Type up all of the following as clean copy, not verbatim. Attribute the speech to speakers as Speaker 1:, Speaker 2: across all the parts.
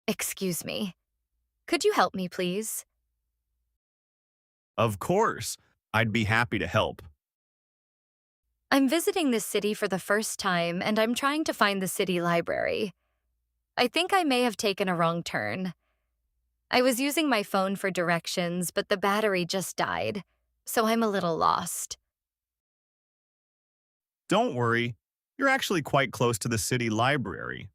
Speaker 1: Excuse me. Could you help me, please?
Speaker 2: Of course, I'd be happy to help.
Speaker 1: I'm visiting this city for the first time and I'm trying to find the city library. I think I may have taken a wrong turn. I was using my phone for directions, but the battery just died, so I'm a little lost.
Speaker 2: Don't worry, you're actually quite close to the city library.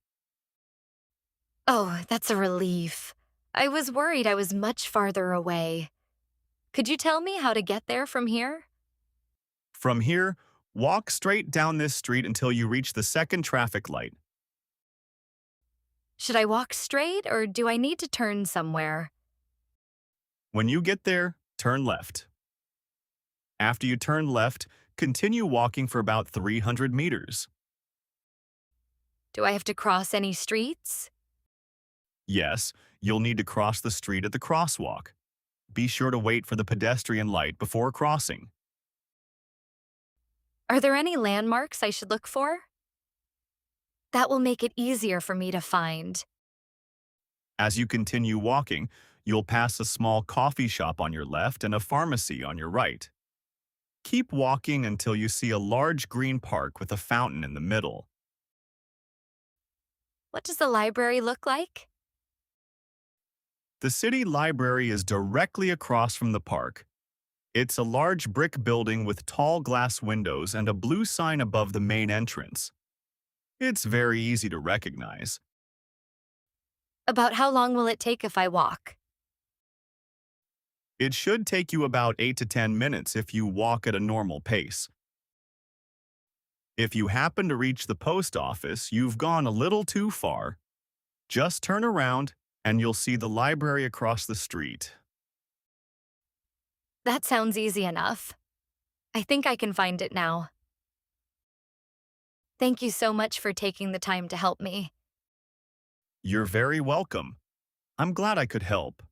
Speaker 1: Oh, that's a relief. I was worried I was much farther away. Could you tell me how to get there from here?
Speaker 2: From here, walk straight down this street until you reach the second traffic light.
Speaker 1: Should I walk straight or do I need to turn somewhere?
Speaker 2: When you get there, turn left. After you turn left, continue walking for about 300 meters.
Speaker 1: Do I have to cross any streets?
Speaker 2: Yes, you'll need to cross the street at the crosswalk. Be sure to wait for the pedestrian light before crossing.
Speaker 1: Are there any landmarks I should look for? That will make it easier for me to find.
Speaker 2: As you continue walking, you'll pass a small coffee shop on your left and a pharmacy on your right. Keep walking until you see a large green park with a fountain in the middle.
Speaker 1: What does the library look like?
Speaker 2: The city library is directly across from the park. It's a large brick building with tall glass windows and a blue sign above the main entrance. It's very easy to recognize.
Speaker 1: About how long will it take if I walk?
Speaker 2: It should take you about 8 to 10 minutes if you walk at a normal pace. If you happen to reach the post office, you've gone a little too far. Just turn around and you'll see the library across the street.
Speaker 1: That sounds easy enough. I think I can find it now. Thank you so much for taking the time to help me.
Speaker 2: You're very welcome. I'm glad I could help.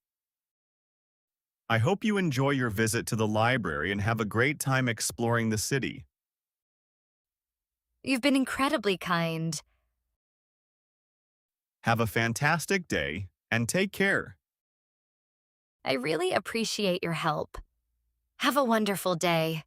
Speaker 2: I hope you enjoy your visit to the library and have a great time exploring the city.
Speaker 1: You've been incredibly kind.
Speaker 2: Have a fantastic day and take care.
Speaker 1: I really appreciate your help. Have a wonderful day.